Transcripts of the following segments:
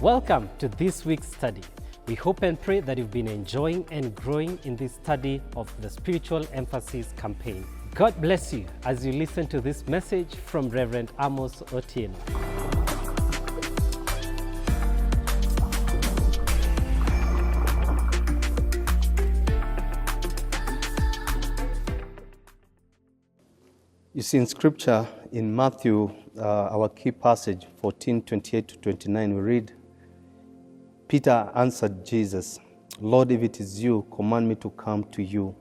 Welcome to this week's study. We hope and pray that you've been enjoying and growing in this study of the Spiritual Emphasis campaign. God bless you as you listen to this message from Reverend Amos Otienoh. You see in Scripture, in Matthew, our key passage, 14:28 to 29, we read, Peter answered Jesus, Lord, if it is you, command me to come to you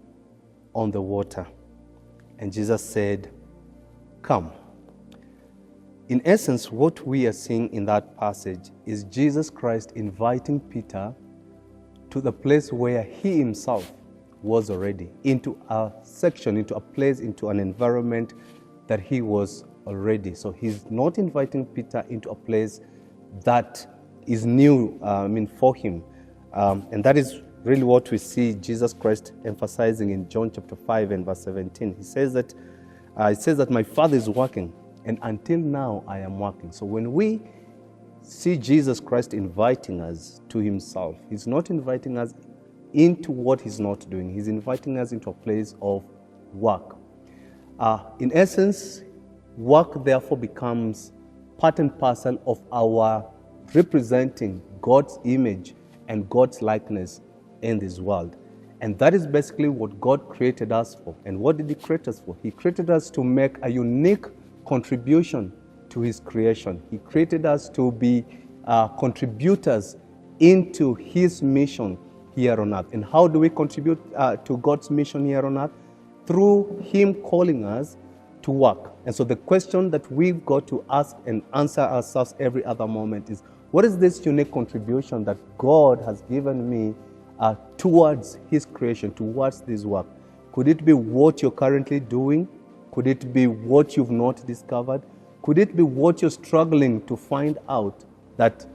on the water. And Jesus said, come. In essence, what we are seeing in that passage is Jesus Christ inviting Peter to the place where he himself was already, into a section, into a place, into an environment that he was already. So he's not inviting Peter into a place that is new, for him. And that is really what we see Jesus Christ emphasizing in John chapter 5 and verse 17. He says that my Father is working, and until now I am working. So when we see Jesus Christ inviting us to himself, he's not inviting us into what he's not doing. He's inviting us into a place of work. In essence, work therefore becomes part and parcel of our representing God's image and God's likeness in this world. And that is basically what God created us for. And what did he create us for? He created us to make a unique contribution to his creation. He created us to be contributors into his mission here on earth. And how do we contribute to God's mission here on earth? Through him calling us to work. And so the question that we've got to ask and answer ourselves every other moment is, what is this unique contribution that God has given me towards his creation, towards this work? Could it be what you're currently doing? Could it be what you've not discovered? Could it be what you're struggling to find out that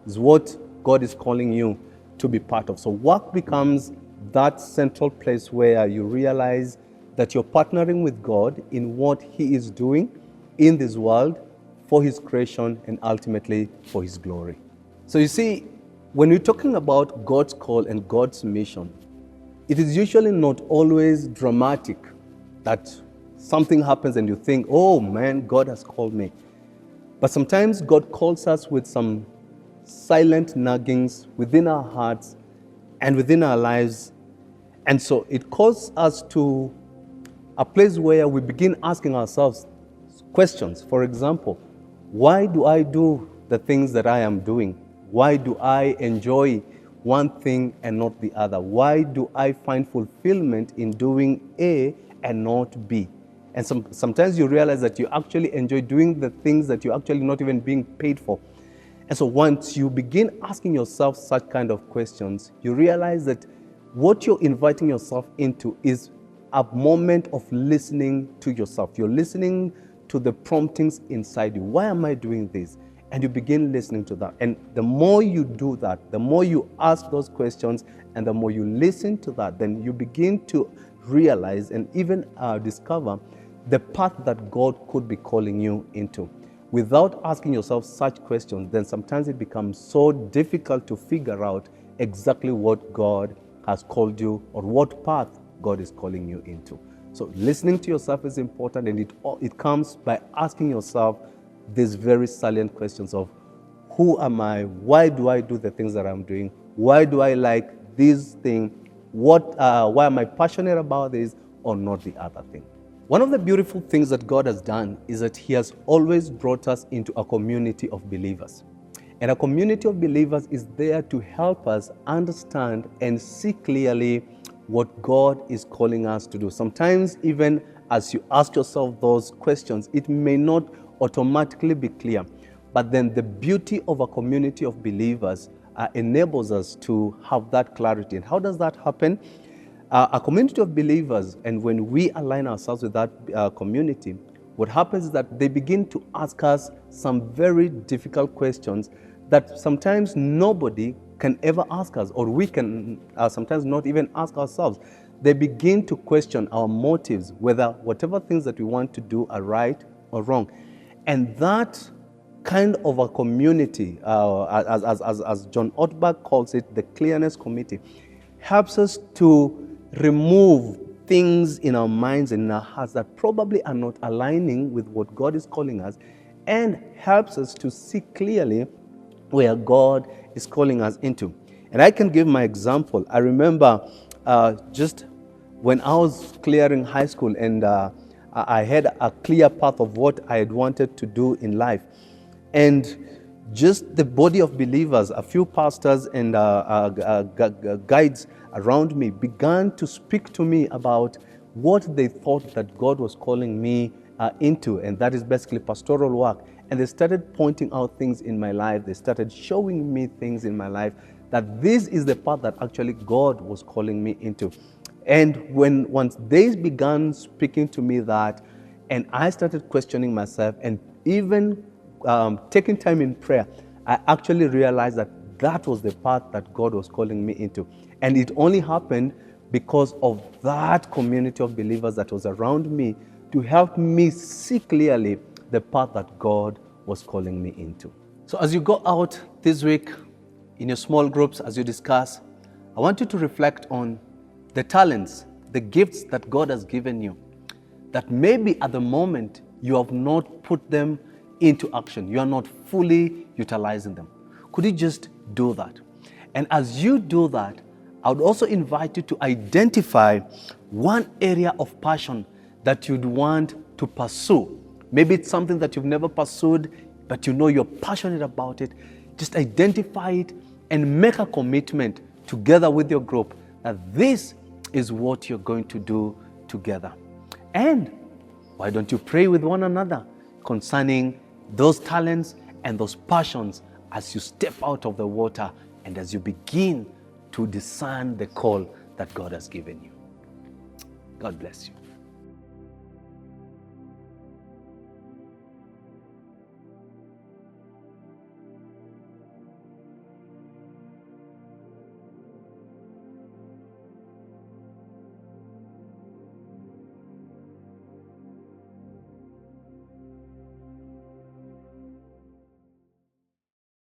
is what God is calling you to be part of? So work becomes that central place where you realize that you're partnering with God in what he is doing in this world for his creation and ultimately for his glory. So you see, when we're talking about God's call and God's mission, it is usually not always dramatic that something happens and you think, oh man, God has called me. But sometimes God calls us with some silent naggings within our hearts and within our lives. And so it calls us to a place where we begin asking ourselves questions. For example, why do I do the things that I am doing? Why do I enjoy one thing and not the other? Why do I find fulfillment in doing A and not B? And sometimes you realize that you actually enjoy doing the things that you're actually not even being paid for. And so once you begin asking yourself such kind of questions, you realize that what you're inviting yourself into is a moment of listening to yourself. You're listening to the promptings inside you. Why am I doing this? And you begin listening to that. And the more you do that, the more you ask those questions, and the more you listen to that, then you begin to realize and even discover the path that God could be calling you into. Without asking yourself such questions, then sometimes it becomes so difficult to figure out exactly what God has called you or what path God is calling you into. So listening to yourself is important, and it comes by asking yourself these very salient questions of, who am I? Why do I do the things that I'm doing? Why do I like this thing? Why am I passionate about this or not the other thing? One of the beautiful things that God has done is that he has always brought us into a community of believers. And a community of believers is there to help us understand and see clearly what God is calling us to do. Sometimes even as you ask yourself those questions, it may not automatically be clear. But then the beauty of a community of believers enables us to have that clarity. And how does that happen? A community of believers, and when we align ourselves with that community, what happens is that they begin to ask us some very difficult questions that sometimes nobody can ever ask us, or we can sometimes not even ask ourselves. They begin to question our motives, whether whatever things that we want to do are right or wrong. And that kind of a community, as John Ortberg calls it, the Clearness Committee, helps us to remove things in our minds and in our hearts that probably are not aligning with what God is calling us, and helps us to see clearly where God is calling us into. And I can give my example. I remember just when I was clearing high school, and I had a clear path of what I had wanted to do in life. And just the body of believers, a few pastors and guides around me began to speak to me about what they thought that God was calling me into, and that is basically pastoral work. And they started pointing out things in my life. They started showing me things in my life that this is the path that actually God was calling me into. And once they began speaking to me that, and I started questioning myself and even taking time in prayer, I actually realized that that was the path that God was calling me into. And it only happened because of that community of believers that was around me to help me see clearly the path that God was calling me into. So as you go out this week in your small groups, as you discuss, I want you to reflect on the talents, the gifts that God has given you, that maybe at the moment you have not put them into action. You are not fully utilizing them. Could you just do that? And as you do that, I would also invite you to identify one area of passion that you'd want to pursue. Maybe it's something that you've never pursued, but you know you're passionate about it. Just identify it and make a commitment together with your group that this is what you're going to do together. And why don't you pray with one another concerning those talents and those passions as you step out of the water and as you begin to discern the call that God has given you. God bless you.